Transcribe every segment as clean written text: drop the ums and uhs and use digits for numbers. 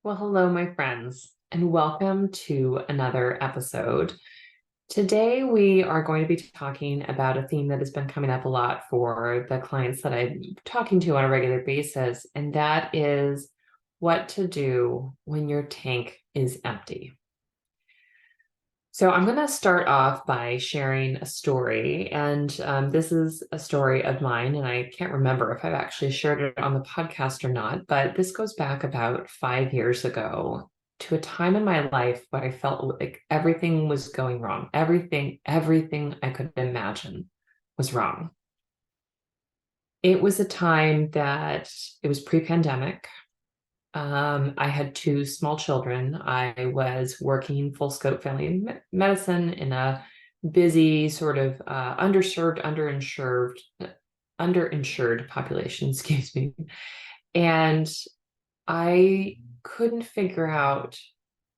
Well, hello, my friends, and welcome to another episode. Today, we are going to be talking about a theme that has been coming up a lot for the clients that I'm talking to on a regular basis, and that is what to do when your tank is empty. So, I'm going to start off by sharing a story, and this is a story of mine, and I can't remember if I've actually shared it on the podcast or not, but this goes back about 5 years ago to a time in my life where I felt like everything was going wrong. Everything I could imagine was wrong. It was a time that it was pre-pandemic. I had two small children. I was working full scope family medicine in a busy, sort of underserved, underinsured population, excuse me. And I couldn't figure out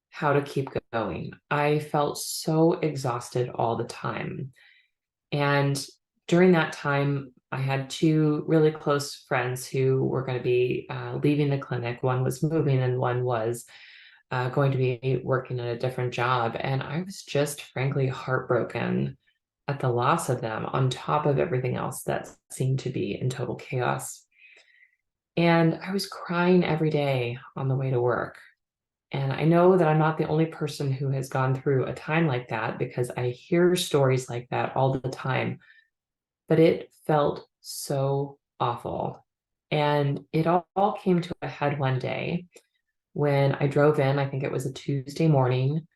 how to keep going. I felt so exhausted all the time. And during that time, I had two really close friends who were going to be leaving the clinic. One was moving, and one was going to be working at a different job. And I was just frankly heartbroken at the loss of them, on top of everything else that seemed to be in total chaos. And I was crying every day on the way to work. And I know that I'm not the only person who has gone through a time like that, because I hear stories like that all the time, but it felt so awful. And it all came to a head one day when I drove in. I think it was a Tuesday morning,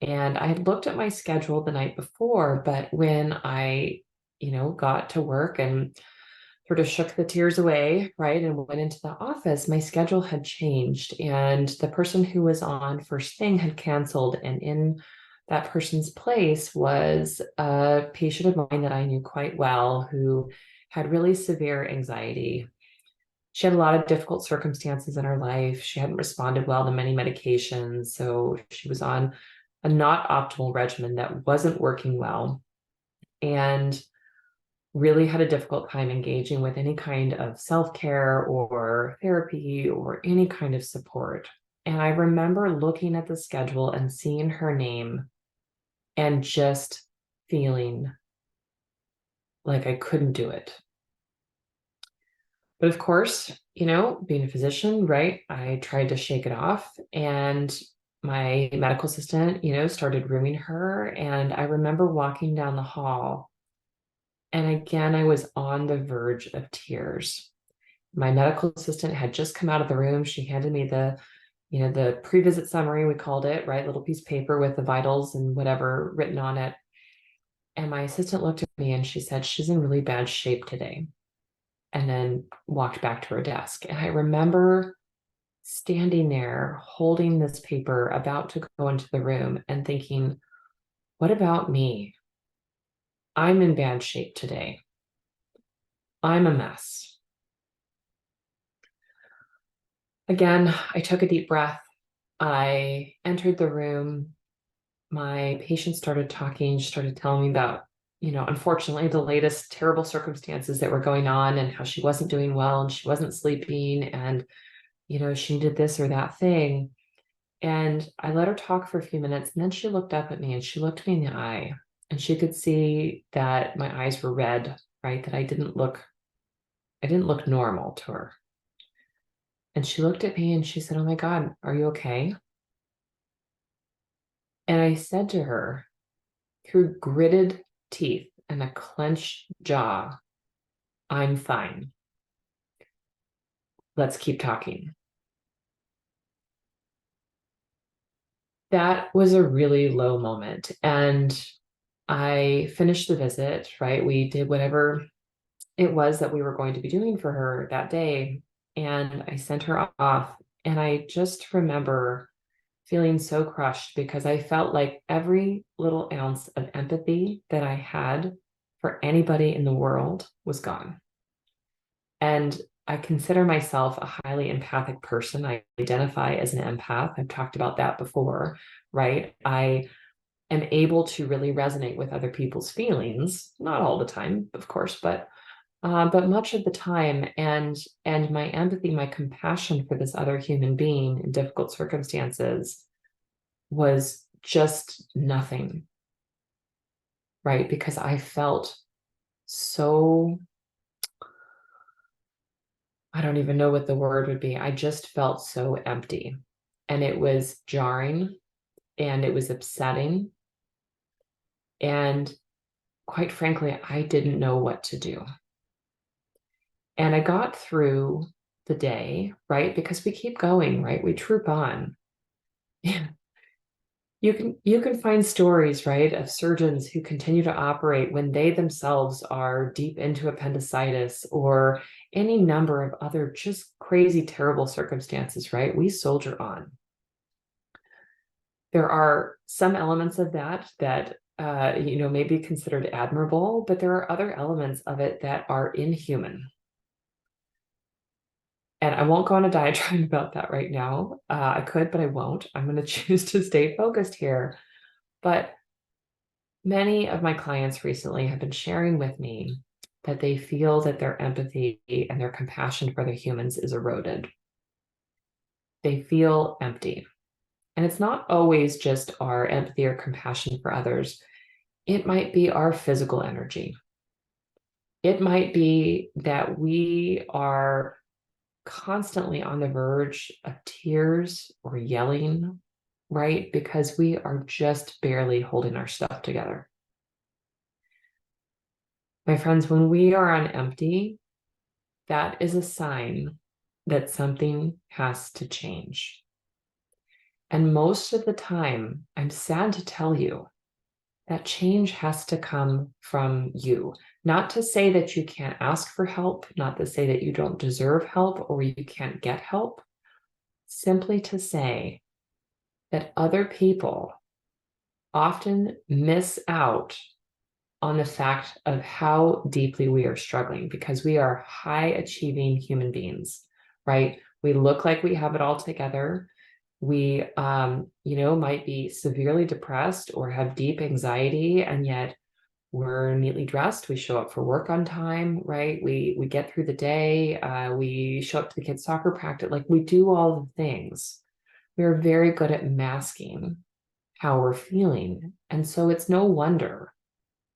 and I had looked at my schedule the night before, but when I got to work and sort of shook the tears away, right, and went into the office, my schedule had changed. And the person who was on first thing had canceled. And in that person's place was a patient of mine that I knew quite well who had really severe anxiety. She had a lot of difficult circumstances in her life. She hadn't responded well to many medications. So she was on a not optimal regimen that wasn't working well, and really had a difficult time engaging with any kind of self-care or therapy or any kind of support. And I remember looking at the schedule and seeing her name and just feeling like I couldn't do it. But of course, being a physician, right, I tried to shake it off. And my medical assistant, started rooming her. And I remember walking down the hall, and again, I was on the verge of tears. My medical assistant had just come out of the room. She handed me the pre-visit summary, we called it, right? Little piece of paper with the vitals and whatever written on it. And my assistant looked at me and she said, "She's in really bad shape today," and then walked back to her desk. And I remember standing there holding this paper, about to go into the room and thinking, what about me? I'm in bad shape today. I'm a mess. Again, I took a deep breath. I entered the room. My patient started talking. She started telling me about, unfortunately, the latest terrible circumstances that were going on, and how she wasn't doing well and she wasn't sleeping, and, she needed this or that thing. And I let her talk for a few minutes, and then she looked up at me and she looked me in the eye, and she could see that my eyes were red, right? That I didn't look normal to her. And she looked at me and she said, "Oh my God, are you okay?" And I said to her, through gritted teeth and a clenched jaw, "I'm fine. Let's keep talking." That was a really low moment. And I finished the visit, right? We did whatever it was that we were going to be doing for her that day. And I sent her off. And I just remember feeling so crushed, because I felt like every little ounce of empathy that I had for anybody in the world was gone. And I consider myself a highly empathic person. I identify as an empath. I've talked about that before, right? I am able to really resonate with other people's feelings, not all the time, of course, but But much of the time, and my empathy, my compassion for this other human being in difficult circumstances was just nothing, right? Because I felt so, I don't even know what the word would be. I just felt so empty. And it was jarring and it was upsetting. And quite frankly, I didn't know what to do. And I got through the day, right? Because we keep going, right? We troop on. Yeah. You can find stories, right, of surgeons who continue to operate when they themselves are deep into appendicitis or any number of other just crazy, terrible circumstances, right? We soldier on. There are some elements of that may be considered admirable, but there are other elements of it that are inhuman. And I won't go on a diatribe about that right now. I could, but I won't. I'm going to choose to stay focused here. But many of my clients recently have been sharing with me that they feel that their empathy and their compassion for their humans is eroded. They feel empty. And it's not always just our empathy or compassion for others. It might be our physical energy. It might be that we are constantly on the verge of tears or yelling, right? Because we are just barely holding our stuff together. My friends, when we are on empty, that is a sign that something has to change. And most of the time, I'm sad to tell you, that change has to come from you. Not to say that you can't ask for help, not to say that you don't deserve help or you can't get help, simply to say that other people often miss out on the fact of how deeply we are struggling because we are high achieving human beings, right? We look like we have it all together. We, might be severely depressed or have deep anxiety, and yet we're neatly dressed. We show up for work on time, right? We get through the day. We show up to the kids' soccer practice. Like we do all the things. We're very good at masking how we're feeling, and so it's no wonder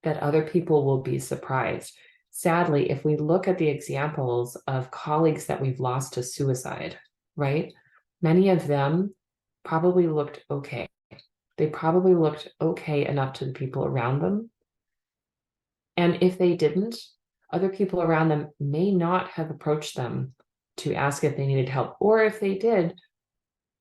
that other people will be surprised. Sadly, if we look at the examples of colleagues that we've lost to suicide, right? Many of them probably looked okay. They probably looked okay enough to the people around them. And if they didn't, other people around them may not have approached them to ask if they needed help. Or if they did,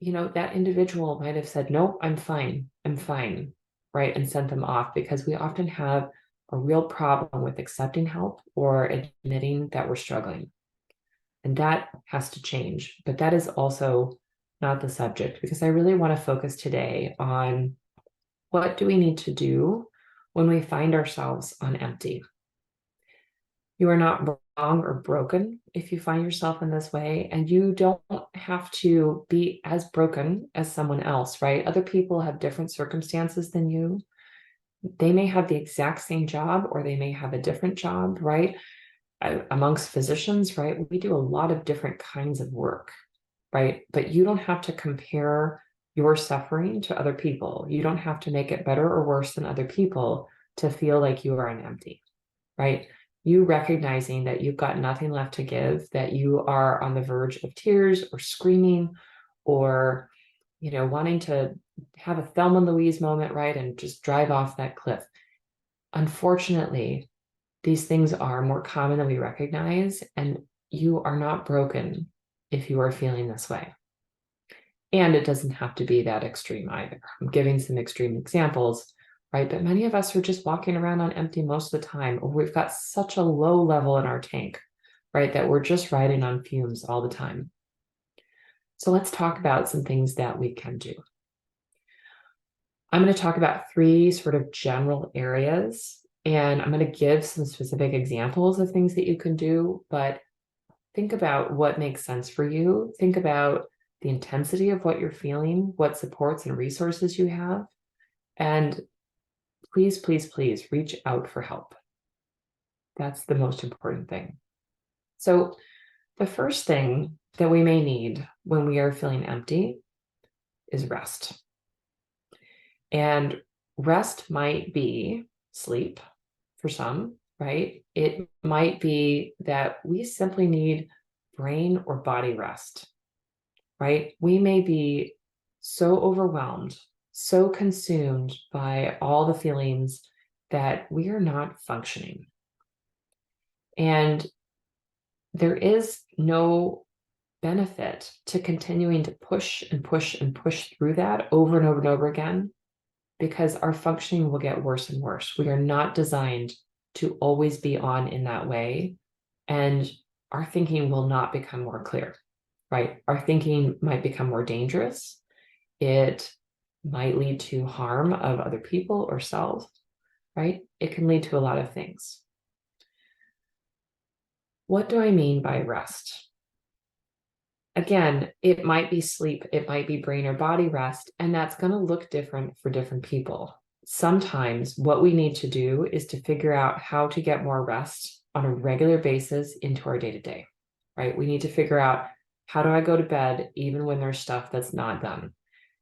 that individual might have said, "No, I'm fine. I'm fine," right? And sent them off because we often have a real problem with accepting help or admitting that we're struggling. And that has to change. But that is also not the subject because I really want to focus today on what do we need to do when we find ourselves on empty. You are not wrong or broken if you find yourself in this way, and you don't have to be as broken as someone else, right? Other people have different circumstances than you. They may have the exact same job or they may have a different job, right? Amongst physicians, right? We do a lot of different kinds of work, right? But you don't have to compare your suffering to other people. You don't have to make it better or worse than other people to feel like you are an empty, right? You recognizing that you've got nothing left to give, that you are on the verge of tears or screaming or, wanting to have a Thelma and Louise moment, right? And just drive off that cliff. Unfortunately, these things are more common than we recognize, and you are not broken if you are feeling this way. And it doesn't have to be that extreme either. I'm giving some extreme examples, right? But many of us are just walking around on empty most of the time, or we've got such a low level in our tank, right? That we're just riding on fumes all the time. So let's talk about some things that we can do. I'm going to talk about three sort of general areas, and I'm going to give some specific examples of things that you can do, but think about what makes sense for you. Think about the intensity of what you're feeling, what supports and resources you have, and please, please, please reach out for help. That's the most important thing. So the first thing that we may need when we are feeling empty is rest. And rest might be sleep for some, right? It might be that we simply need brain or body rest, right? We may be so overwhelmed, so consumed by all the feelings that we are not functioning. And there is no benefit to continuing to push and push and push through that over and over and over again, because our functioning will get worse and worse. We are not designed to always be on in that way. And our thinking will not become more clear, right? Our thinking might become more dangerous. It might lead to harm of other people or self, right? It can lead to a lot of things. What do I mean by rest? Again, it might be sleep, it might be brain or body rest, and that's going to look different for different people. Sometimes what we need to do is to figure out how to get more rest on a regular basis into our day-to-day, right? We need to figure out, how do I go to bed even when there's stuff that's not done?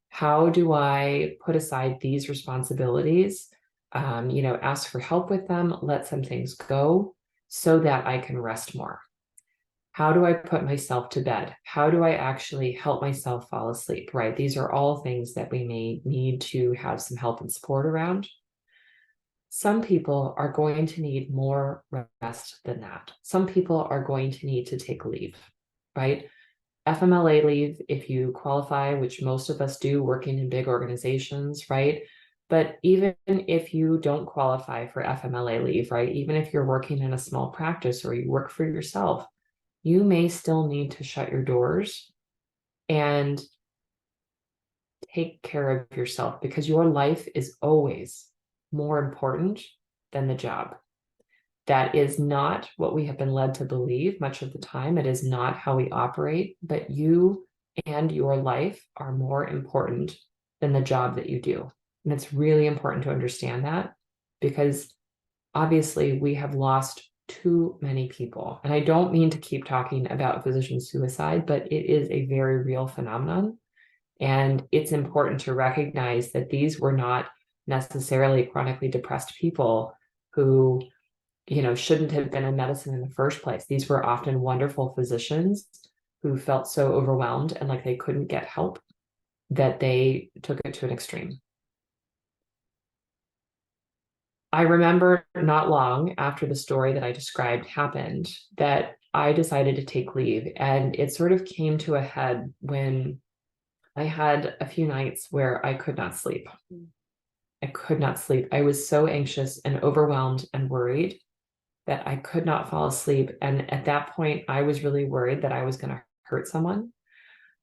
How do I put aside these responsibilities? Ask for help with them, let some things go so that I can rest more. How do I put myself to bed? How do I actually help myself fall asleep, right? These are all things that we may need to have some help and support around. Some people are going to need more rest than that. Some people are going to need to take leave, right? FMLA leave, if you qualify, which most of us do working in big organizations, right? But even if you don't qualify for FMLA leave, right? Even if you're working in a small practice or you work for yourself, you may still need to shut your doors and take care of yourself, because your life is always more important than the job. That is not what we have been led to believe much of the time. It is not how we operate, but you and your life are more important than the job that you do. And it's really important to understand that, because obviously we have lost too many people. And I don't mean to keep talking about physician suicide, but it is a very real phenomenon. And it's important to recognize that these were not necessarily chronically depressed people who, shouldn't have been in medicine in the first place. These were often wonderful physicians who felt so overwhelmed and like they couldn't get help that they took it to an extreme. I remember not long after the story that I described happened that I decided to take leave. And it sort of came to a head when I had a few nights where I could not sleep. I could not sleep. I was so anxious and overwhelmed and worried that I could not fall asleep. And at that point, I was really worried that I was going to hurt someone.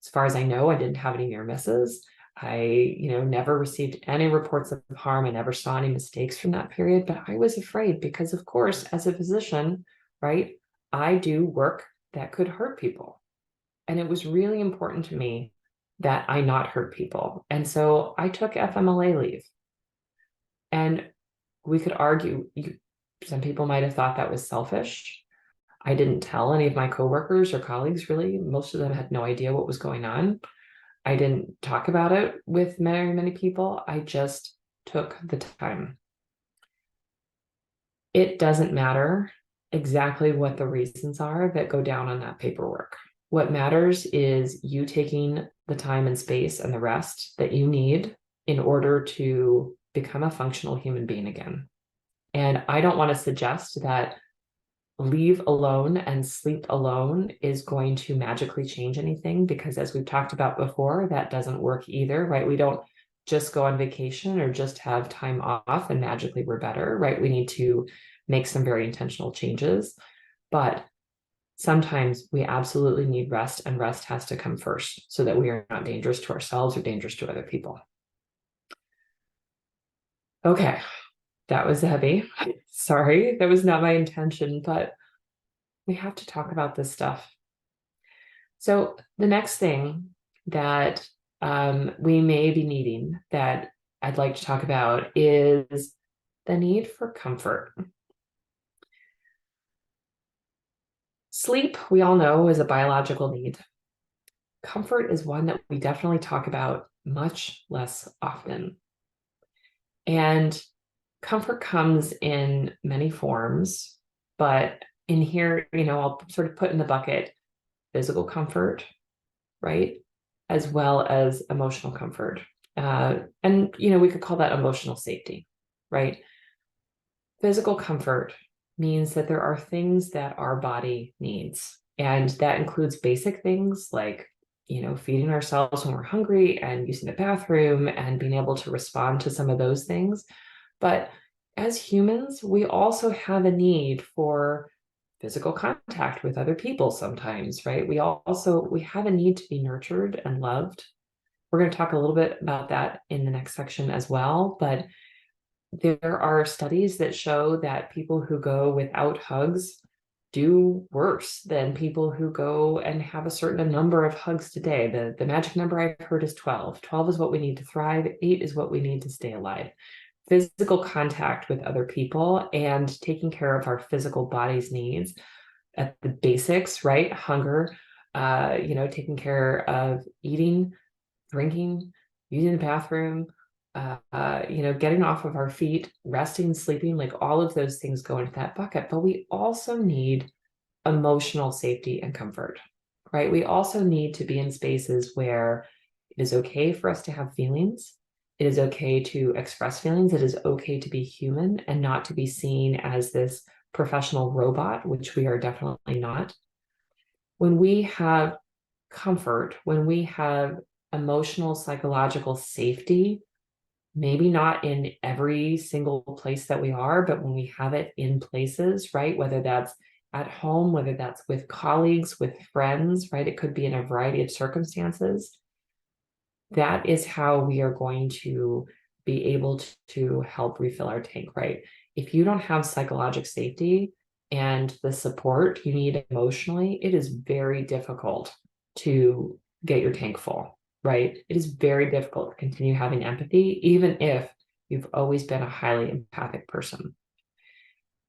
As far as I know, I didn't have any near misses. I, never received any reports of harm. I never saw any mistakes from that period, but I was afraid because, of course, as a physician, right, I do work that could hurt people. And it was really important to me that I not hurt people. And so I took FMLA leave. And we could argue, some people might have thought that was selfish. I didn't tell any of my coworkers or colleagues, really. Most of them had no idea what was going on. I didn't talk about it with very many people. I just took the time. It doesn't matter exactly what the reasons are that go down on that paperwork. What matters is you taking the time and space and the rest that you need in order to become a functional human being again. And I don't want to suggest that leave alone and sleep alone is going to magically change anything, because as we've talked about before, that doesn't work either, right? We don't just go on vacation or just have time off and magically we're better, right? We need to make some very intentional changes. But sometimes we absolutely need rest, and rest has to come first so that we are not dangerous to ourselves or dangerous to other people. Okay, that was heavy. Sorry, that was not my intention, but we have to talk about this stuff. So the next thing that we may be needing, that I'd like to talk about, is the need for comfort. Sleep, we all know, is a biological need. Comfort is one that we definitely talk about much less often. And comfort comes in many forms, but in here, I'll sort of put in the bucket physical comfort, right? As well as emotional comfort. And, we could call that emotional safety, right? Physical comfort means that there are things that our body needs. And that includes basic things like, feeding ourselves when we're hungry and using the bathroom and being able to respond to some of those things. But as humans, we also have a need for physical contact with other people sometimes, right? We have a need to be nurtured and loved. We're going to talk a little bit about that in the next section as well, but there are studies that show that people who go without hugs do worse than people who go and have a certain number of hugs today. The magic number I've heard is 12. 12 is what we need to thrive. 8 is what we need to stay alive. Physical contact with other people and taking care of our physical body's needs at the basics, right? Hunger, taking care of eating, drinking, using the bathroom, getting off of our feet, resting, sleeping, like all of those things go into that bucket. But we also need emotional safety and comfort, right? We also need to be in spaces where it is okay for us to have feelings. It is okay to express feelings. It is okay to be human and not to be seen as this professional robot, which we are definitely not. When we have comfort, when we have emotional, psychological safety, maybe not in every single place that we are, but when we have it in places, right? Whether that's at home, whether that's with colleagues, with friends, right? It could be in a variety of circumstances. That is how we are going to be able to help refill our tank, right? If you don't have psychological safety and the support you need emotionally, it is very difficult to get your tank full, right? It is very difficult to continue having empathy, even if you've always been a highly empathic person.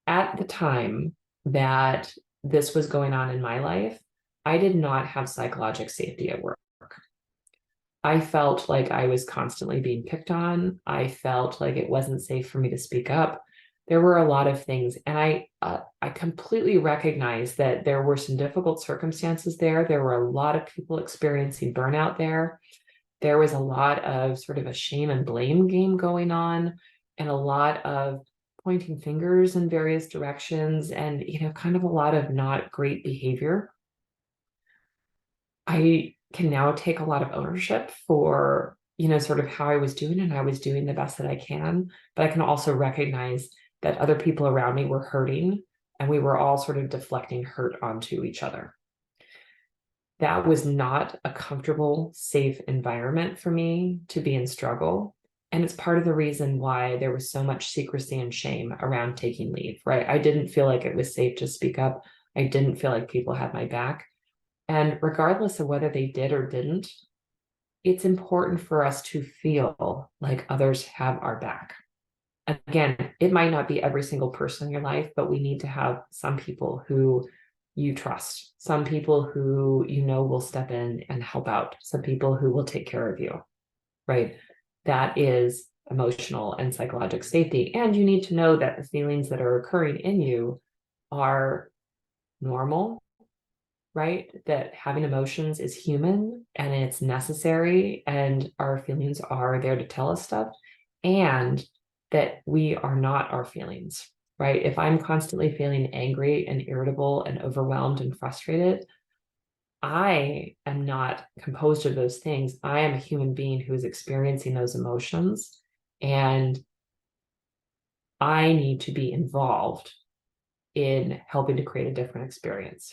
At the time that this was going on in my life, I did not have psychological safety at work. I felt like I was constantly being picked on. I felt like it wasn't safe for me to speak up. There were a lot of things, and I completely recognized that there were some difficult circumstances there. There were a lot of people experiencing burnout there. There was a lot of sort of a shame and blame game going on, and a lot of pointing fingers in various directions, and kind of a lot of not great behavior. I can now take a lot of ownership for, sort of how I was doing, and I was doing the best that I can. But I can also recognize that other people around me were hurting, and we were all sort of deflecting hurt onto each other. That was not a comfortable, safe environment for me to be in struggle. And it's part of the reason why there was so much secrecy and shame around taking leave, right? I didn't feel like it was safe to speak up. I didn't feel like people had my back. And regardless of whether they did or didn't, it's important for us to feel like others have our back. Again, it might not be every single person in your life, but we need to have some people who you trust, some people who will step in and help out, some people who will take care of you, right? That is emotional and psychological safety. And you need to know that the feelings that are occurring in you are normal, right? That having emotions is human and it's necessary, and our feelings are there to tell us stuff, and that we are not our feelings, right? If I'm constantly feeling angry and irritable and overwhelmed and frustrated, I am not composed of those things. I am a human being who is experiencing those emotions, and I need to be involved in helping to create a different experience.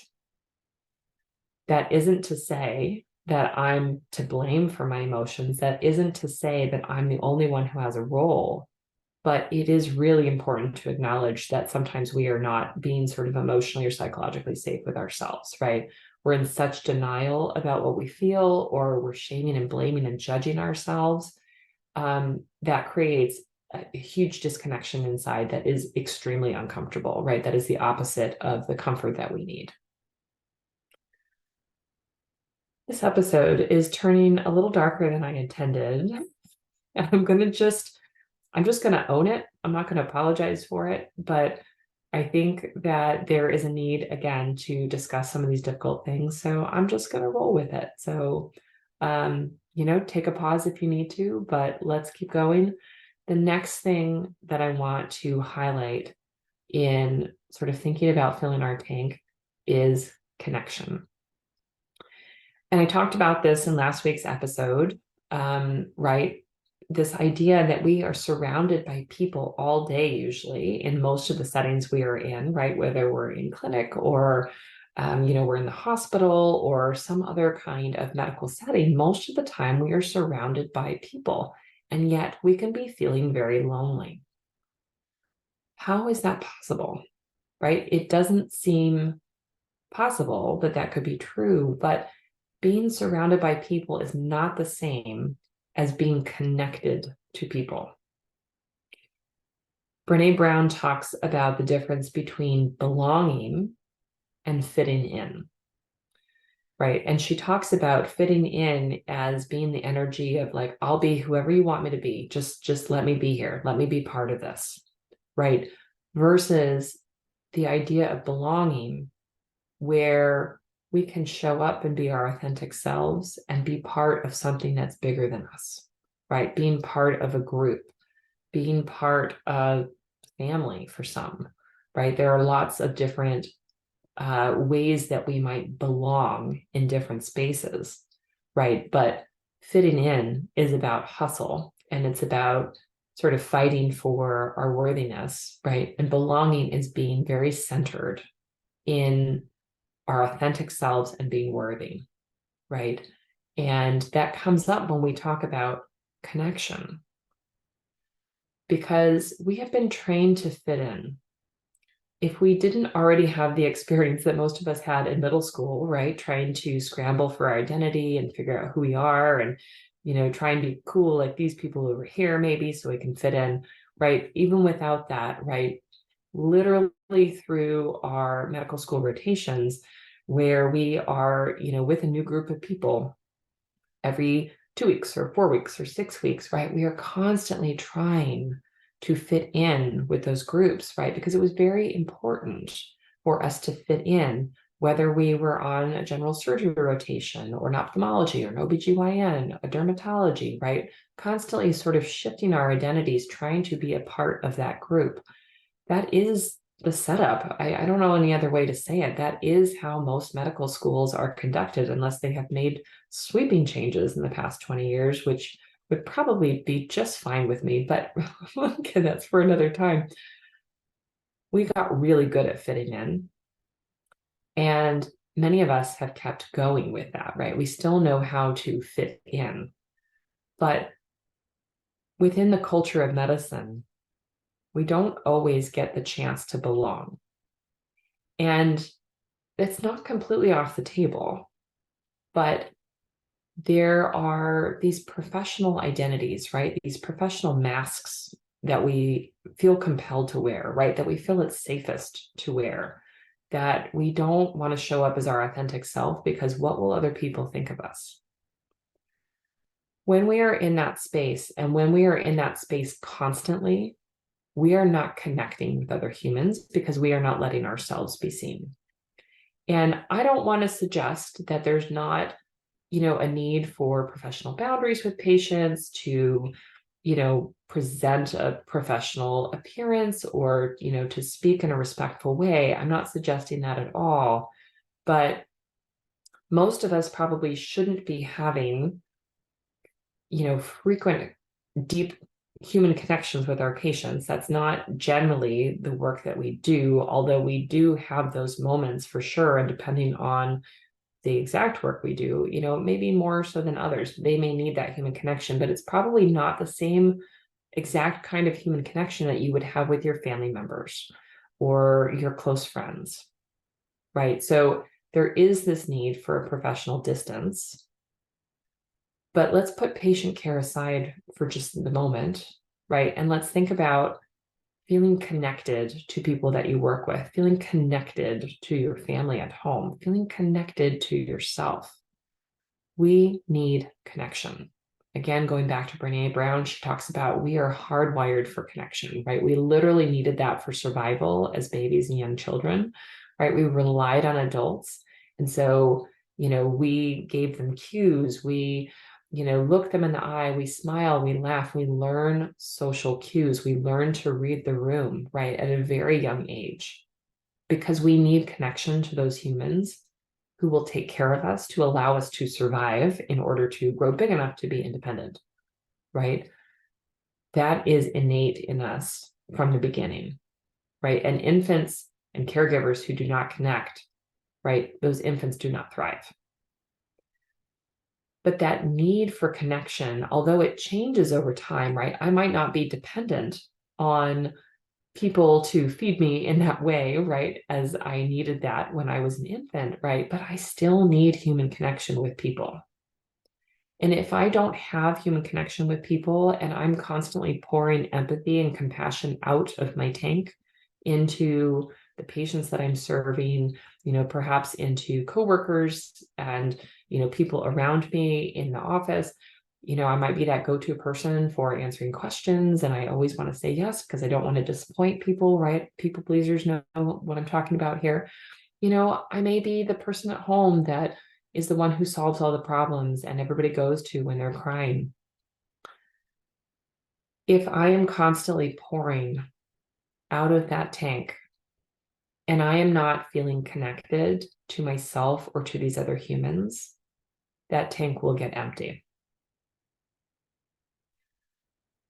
That isn't to say that I'm to blame for my emotions. That isn't to say that I'm the only one who has a role. But it is really important to acknowledge that sometimes we are not being sort of emotionally or psychologically safe with ourselves, right? We're in such denial about what we feel, or we're shaming and blaming and judging ourselves. That creates a huge disconnection inside that is extremely uncomfortable, right? That is the opposite of the comfort that we need. This episode is turning a little darker than I intended. And I'm just going to own it. I'm not going to apologize for it, but I think that there is a need again to discuss some of these difficult things. So I'm just going to roll with it. So, take a pause if you need to, but let's keep going. The next thing that I want to highlight in sort of thinking about filling our tank is connection. And I talked about this in last week's episode, right? This idea that we are surrounded by people all day, usually in most of the settings we are in, right? Whether we're in clinic or, we're in the hospital or some other kind of medical setting, most of the time we are surrounded by people. And yet we can be feeling very lonely. How is that possible, right? It doesn't seem possible that that could be true, but being surrounded by people is not the same as being connected to people. Brene Brown talks about the difference between belonging and fitting in, right? And she talks about fitting in as being the energy of like, I'll be whoever you want me to be. Just let me be here. Let me be part of this, right? Versus the idea of belonging, where we can show up and be our authentic selves and be part of something that's bigger than us, right? Being part of a group, being part of family for some, right? There are lots of different ways that we might belong in different spaces, right? But fitting in is about hustle, and it's about sort of fighting for our worthiness, right? And belonging is being very centered in our authentic selves and being worthy, right? And that comes up when we talk about connection, because we have been trained to fit in. If we didn't already have the experience that most of us had in middle school, right? Trying to scramble for our identity and figure out who we are and, try and be cool like these people over here, maybe, so we can fit in, right? Even without that, right? Literally through our medical school rotations, where we are, with a new group of people every 2 weeks or 4 weeks or 6 weeks, right? We are constantly trying to fit in with those groups, right? Because it was very important for us to fit in, whether we were on a general surgery rotation or an ophthalmology or an OBGYN, a dermatology, right? Constantly sort of shifting our identities, trying to be a part of that group. That is the setup. I don't know any other way to say it. That is how most medical schools are conducted, unless they have made sweeping changes in the past 20 years, which would probably be just fine with me. But okay, that's for another time. We got really good at fitting in. And many of us have kept going with that, right? We still know how to fit in. But within the culture of medicine, we don't always get the chance to belong. And it's not completely off the table, but there are these professional identities, right? These professional masks that we feel compelled to wear, right? That we feel it's safest to wear, that we don't want to show up as our authentic self because what will other people think of us? When we are in that space, and when we are in that space constantly, we are not connecting with other humans because we are not letting ourselves be seen. And I don't want to suggest that there's not, a need for professional boundaries with patients to, present a professional appearance or, to speak in a respectful way. I'm not suggesting that at all. But most of us probably shouldn't be having, frequent, deep human connections with our patients. That's not generally the work that we do, although we do have those moments for sure. And depending on the exact work we do, maybe more so than others, they may need that human connection, but it's probably not the same exact kind of human connection that you would have with your family members or your close friends, right? So there is this need for a professional distance. But let's put patient care aside for just the moment, right? And let's think about feeling connected to people that you work with, feeling connected to your family at home, feeling connected to yourself. We need connection. Again, going back to Brene Brown, she talks about we are hardwired for connection, right? We literally needed that for survival as babies and young children, right? We relied on adults. And so, we gave them cues. We, look them in the eye. We smile, we laugh, we learn social cues. We learn to read the room, right? At a very young age, because we need connection to those humans who will take care of us to allow us to survive in order to grow big enough to be independent, right? That is innate in us from the beginning, right? And infants and caregivers who do not connect, right? Those infants do not thrive. But that need for connection, although it changes over time, right? I might not be dependent on people to feed me in that way, right? As I needed that when I was an infant, right? But I still need human connection with people. And if I don't have human connection with people and I'm constantly pouring empathy and compassion out of my tank into the patients that I'm serving, perhaps into coworkers and, people around me in the office, I might be that go-to person for answering questions. And I always want to say yes, because I don't want to disappoint people, right? People pleasers know what I'm talking about here. I may be the person at home that is the one who solves all the problems and everybody goes to when they're crying. If I am constantly pouring out of that tank and I am not feeling connected to myself or to these other humans, that tank will get empty.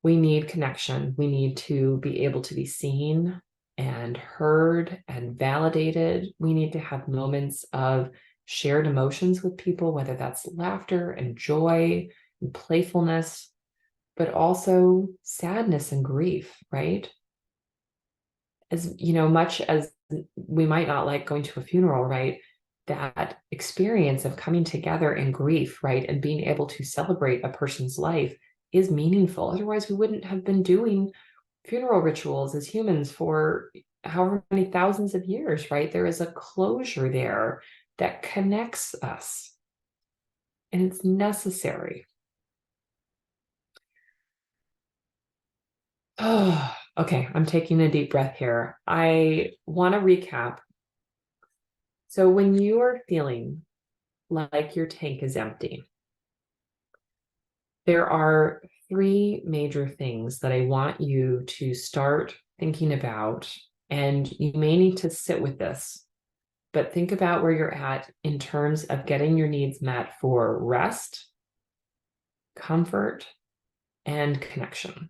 We need connection. We need to be able to be seen and heard and validated. We need to have moments of shared emotions with people, whether that's laughter and joy and playfulness, but also sadness and grief, right? As much as we might not like going to a funeral, right? That experience of coming together in grief, right? And being able to celebrate a person's life is meaningful. Otherwise, we wouldn't have been doing funeral rituals as humans for however many thousands of years, right? There is a closure there that connects us, and it's necessary. Oh, okay. I'm taking a deep breath here. I want to recap. So, when you are feeling like your tank is empty, there are three major things that I want you to start thinking about. And you may need to sit with this, but think about where you're at in terms of getting your needs met for rest, comfort, and connection.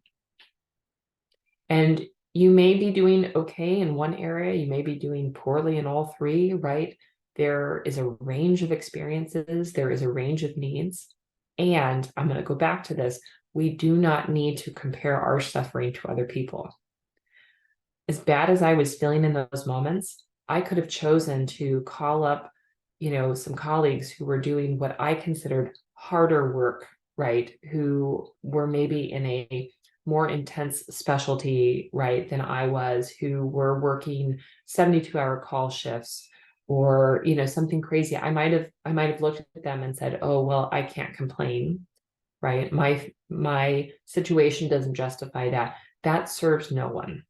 And you may be doing okay in one area, you may be doing poorly in all three, right? There is a range of experiences, there is a range of needs. And I'm going to go back to this. We do not need to compare our suffering to other people. As bad as I was feeling in those moments, I could have chosen to call up, some colleagues who were doing what I considered harder work, right? Who were maybe in a more intense specialty, right, than I was, who were working 72-hour call shifts or, something crazy. I might have looked at them and said, "Oh, well, I can't complain." Right? My situation doesn't justify that. That serves no one.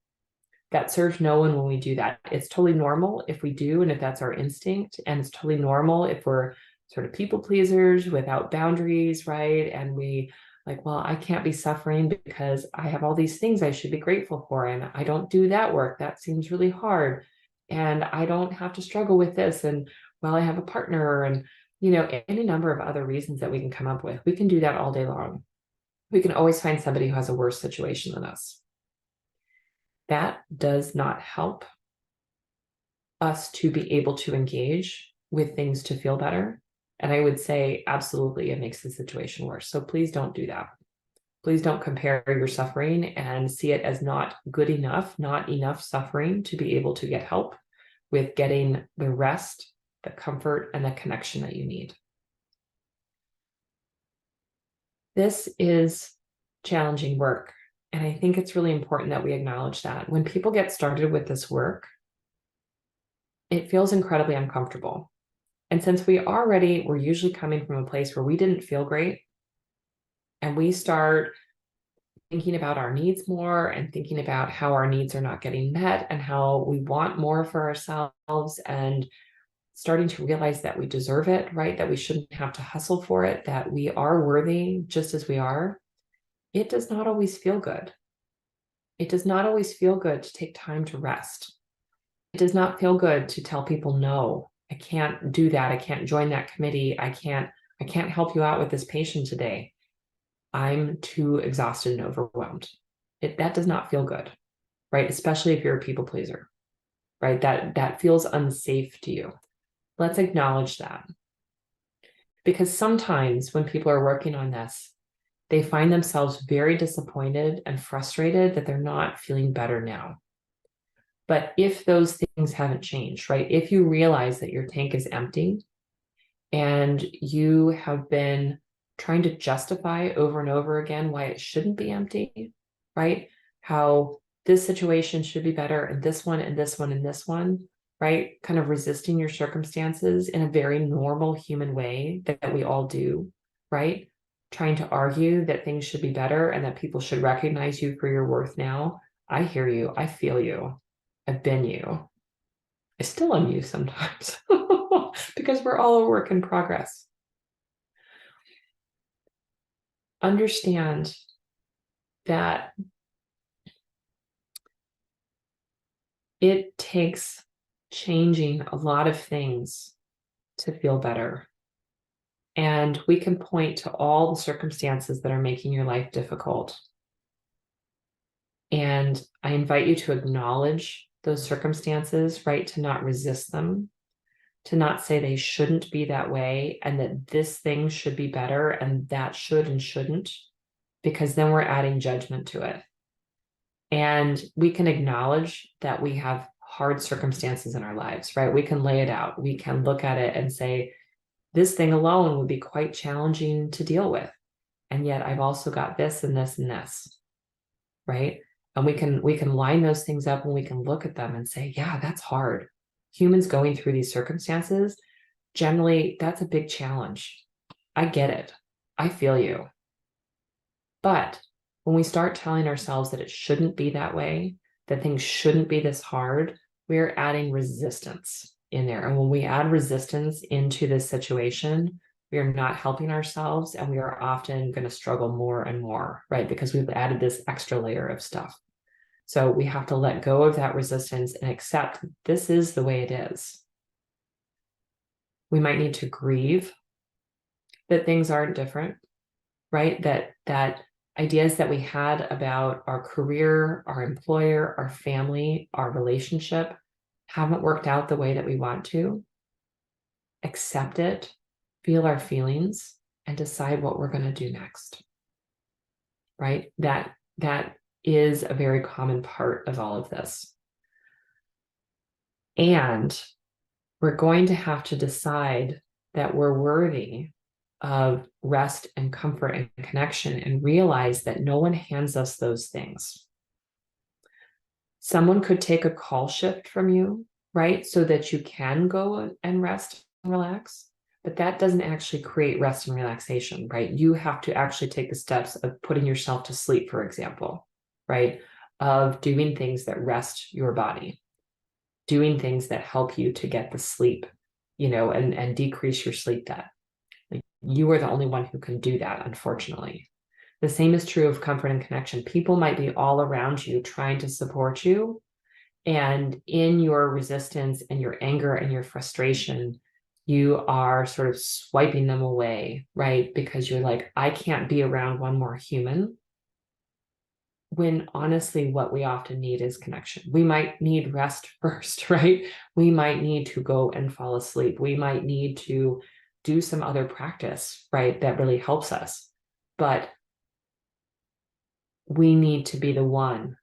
That serves no one when we do that. It's totally normal if we do, and if that's our instinct, and it's totally normal if we're sort of people pleasers without boundaries, right? And we like, well, I can't be suffering because I have all these things I should be grateful for, and I don't do that work. That seems really hard. And I don't have to struggle with this. And well, I have a partner, and any number of other reasons that we can come up with. We can do that all day long. We can always find somebody who has a worse situation than us. That does not help us to be able to engage with things to feel better. And I would say, absolutely, it makes the situation worse. So please don't do that. Please don't compare your suffering and see it as not good enough, not enough suffering to be able to get help with getting the rest, the comfort, and the connection that you need. This is challenging work. And I think it's really important that we acknowledge that. When people get started with this work, it feels incredibly uncomfortable. And since we're usually coming from a place where we didn't feel great, and we start thinking about our needs more and thinking about how our needs are not getting met and how we want more for ourselves, and starting to realize that we deserve it, right? That we shouldn't have to hustle for it, that we are worthy just as we are. It does not always feel good. It does not always feel good to take time to rest. It does not feel good to tell people, no, I can't do that. I can't join that committee. I can't help you out with this patient today. I'm too exhausted and overwhelmed. That does not feel good, right? Especially if you're a people pleaser, right? That feels unsafe to you. Let's acknowledge that. Because sometimes when people are working on this, they find themselves very disappointed and frustrated that they're not feeling better now. But if those things haven't changed, right? If you realize that your tank is empty and you have been trying to justify over and over again why it shouldn't be empty, right? How this situation should be better and this one and this one and this one, right? Kind of resisting your circumstances in a very normal human way that we all do, right? Trying to argue that things should be better and that people should recognize you for your worth now. I hear you. I feel you. I've been you. I still am you sometimes because we're all a work in progress. Understand that it takes changing a lot of things to feel better. And we can point to all the circumstances that are making your life difficult. And I invite you to acknowledge those circumstances, right? To not resist them, to not say they shouldn't be that way and that this thing should be better and that should and shouldn't, because then we're adding judgment to it. And we can acknowledge that we have hard circumstances in our lives, right? We can lay it out. We can look at it and say, this thing alone would be quite challenging to deal with. And yet I've also got this and this and this, right? And we can line those things up and we can look at them and say, yeah, that's hard. Humans going through these circumstances, generally, that's a big challenge. I get it. I feel you. But when we start telling ourselves that it shouldn't be that way, that things shouldn't be this hard, we're adding resistance in there. And when we add resistance into this situation, we are not helping ourselves and we are often going to struggle more and more, right? Because we've added this extra layer of stuff. So we have to let go of that resistance and accept this is the way it is. We might need to grieve that things aren't different, right? That ideas that we had about our career, our employer, our family, our relationship haven't worked out the way that we want to. Accept it, feel our feelings, and decide what we're going to do next. Right? That is a very common part of all of this. And we're going to have to decide that we're worthy of rest and comfort and connection and realize that no one hands us those things. Someone could take a call shift from you, right? So that you can go and rest and relax, but that doesn't actually create rest and relaxation, right? You have to actually take the steps of putting yourself to sleep, for example, right? Of doing things that rest your body, doing things that help you to get the sleep, and decrease your sleep debt. Like, you are the only one who can do that, unfortunately. The same is true of comfort and connection. People might be all around you trying to support you. And in your resistance and your anger and your frustration, you are sort of swiping them away, right? Because you're like, I can't be around one more human. When honestly, what we often need is connection. We might need rest first, right? We might need to go and fall asleep. We might need to do some other practice, right? That really helps us. But we need to be the one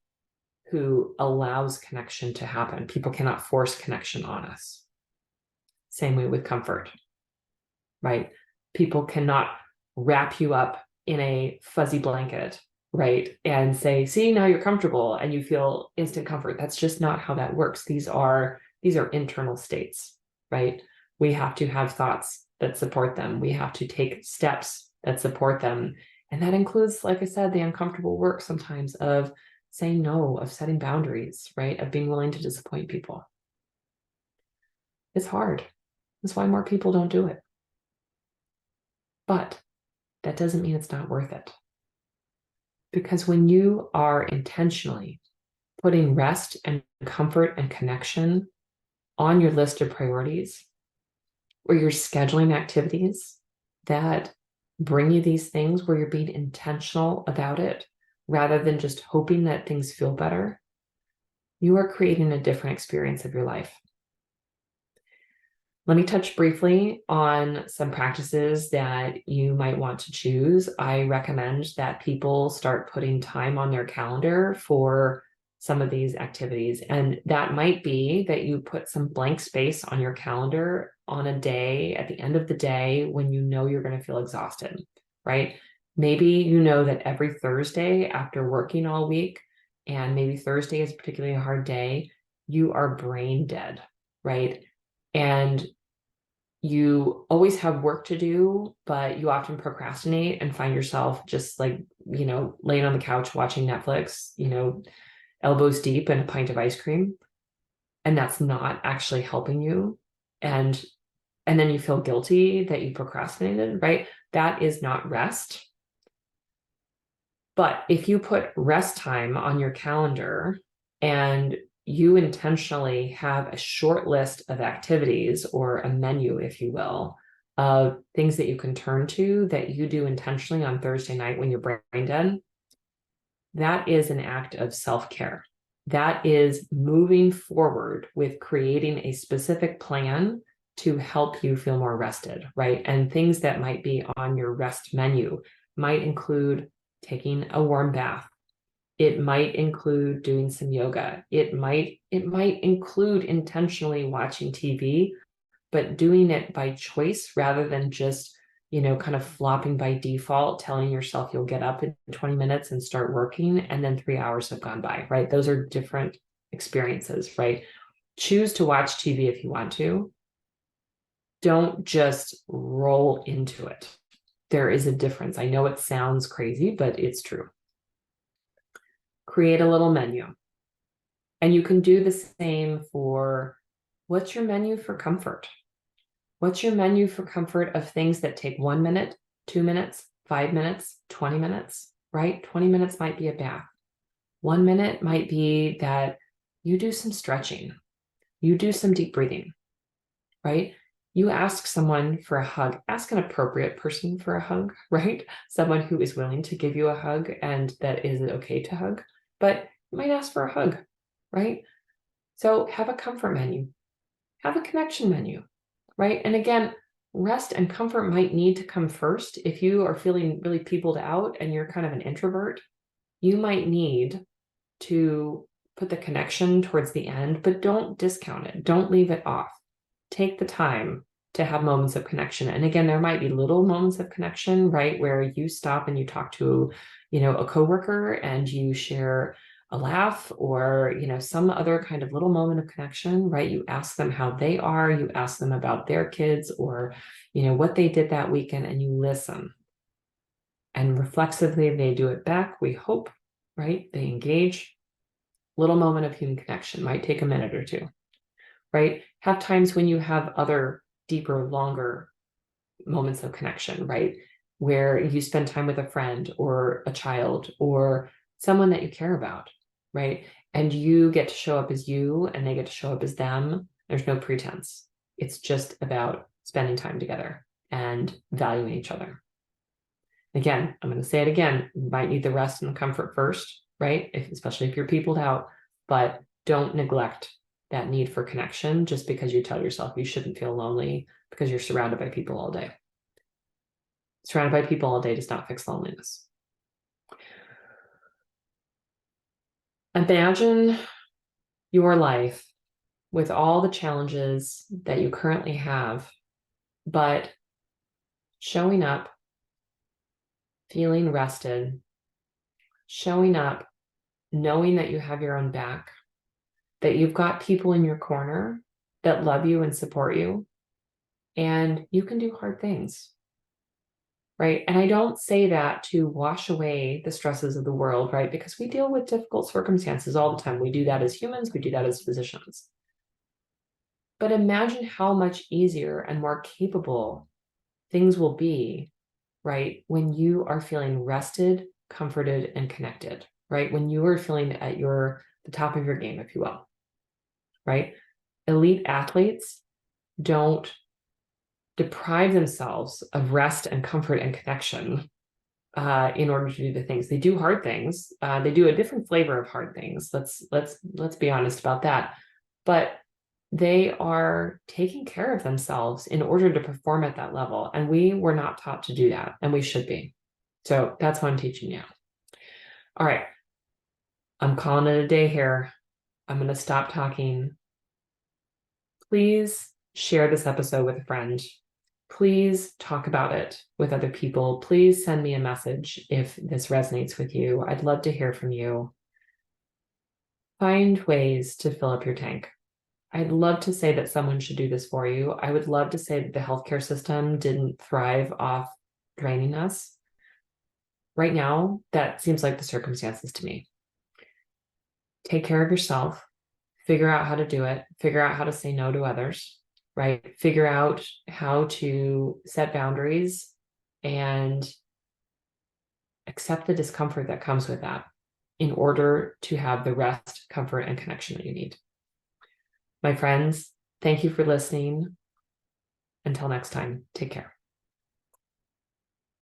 who allows connection to happen. People cannot force connection on us. Same way with comfort, right? People cannot wrap you up in a fuzzy blanket, right? And say, see, now you're comfortable and you feel instant comfort. That's just not how that works. These are internal states, right? We have to have thoughts that support them. We have to take steps that support them. And that includes, like I said, the uncomfortable work sometimes of saying no, of setting boundaries, right? Of being willing to disappoint people. It's hard. That's why more people don't do it. But that doesn't mean it's not worth it. Because when you are intentionally putting rest and comfort and connection on your list of priorities, where you're scheduling activities that bring you these things, where you're being intentional about it rather than just hoping that things feel better, you are creating a different experience of your life. Let me touch briefly on some practices that you might want to choose. I recommend that people start putting time on their calendar for some of these activities. And that might be that you put some blank space on your calendar on a day at the end of the day when you know you're going to feel exhausted, right? Maybe you know that every Thursday after working all week, and maybe Thursday is particularly a hard day, you are brain dead, right? And you always have work to do, but you often procrastinate and find yourself just like, laying on the couch watching Netflix, elbows deep in a pint of ice cream. And that's not actually helping you. And then you feel guilty that you procrastinated, right? That is not rest. But if you put rest time on your calendar and you intentionally have a short list of activities or a menu, if you will, of things that you can turn to that you do intentionally on Thursday night when you're brain dead, that is an act of self-care. That is moving forward with creating a specific plan to help you feel more rested, right? And things that might be on your rest menu might include taking a warm bath. It might include doing some yoga. It might include intentionally watching TV, but doing it by choice rather than just, kind of flopping by default, telling yourself you'll get up in 20 minutes and start working, and then 3 hours have gone by, right? Those are different experiences, right? Choose to watch TV if you want to. Don't just roll into it. There is a difference. I know it sounds crazy, but it's true. Create a little menu. And you can do the same for what's your menu for comfort? What's your menu for comfort of things that take 1 minute, 2 minutes, 5 minutes, 20 minutes, right? 20 minutes might be a bath. 1 minute might be that you do some stretching, you do some deep breathing, right? You ask someone for a hug, ask an appropriate person for a hug, right? Someone who is willing to give you a hug and that is okay to hug, but you might ask for a hug, right? So have a comfort menu, have a connection menu, right? And again, rest and comfort might need to come first. If you are feeling really peopled out and you're kind of an introvert, you might need to put the connection towards the end, but don't discount it. Don't leave it off. Take the time to have moments of connection. And again, there might be little moments of connection, right? Where you stop and you talk to, a coworker and you share a laugh or, some other kind of little moment of connection, right? You ask them how they are, you ask them about their kids or, what they did that weekend, and you listen. And reflexively, they do it back, we hope, right? They engage. Little moment of human connection might take a minute or two, right? Have times when you have other deeper, longer moments of connection, right? Where you spend time with a friend or a child or someone that you care about, right? And you get to show up as you and they get to show up as them. There's no pretense. It's just about spending time together and valuing each other. Again, I'm going to say it again. You might need the rest and the comfort first, right? Especially if you're peopled out, but don't neglect that need for connection just because you tell yourself you shouldn't feel lonely because you're surrounded by people all day. Surrounded by people all day does not fix loneliness. Imagine your life with all the challenges that you currently have, but showing up, feeling rested, showing up, knowing that you have your own back, that you've got people in your corner that love you and support you, and you can do hard things, right? And I don't say that to wash away the stresses of the world, right? Because we deal with difficult circumstances all the time. We do that as humans, we do that as physicians. But imagine how much easier and more capable things will be, right? When you are feeling rested, comforted, and connected, right? When you are feeling at the top of your game, if you will, right? Elite athletes don't deprive themselves of rest and comfort and connection in order to do the things. They do hard things. They do a different flavor of hard things. Let's be honest about that. But they are taking care of themselves in order to perform at that level. And we were not taught to do that, and we should be. So that's what I'm teaching you. All right. I'm calling it a day here. I'm going to stop talking. Please share this episode with a friend. Please talk about it with other people. Please send me a message if this resonates with you. I'd love to hear from you. Find ways to fill up your tank. I'd love to say that someone should do this for you. I would love to say that the healthcare system didn't thrive off draining us. Right now, that seems like the circumstances to me. Take care of yourself. Figure out how to do it. Figure out how to say no to others, right? Figure out how to set boundaries and accept the discomfort that comes with that in order to have the rest, comfort, and connection that you need. My friends, thank you for listening. Until next time, take care.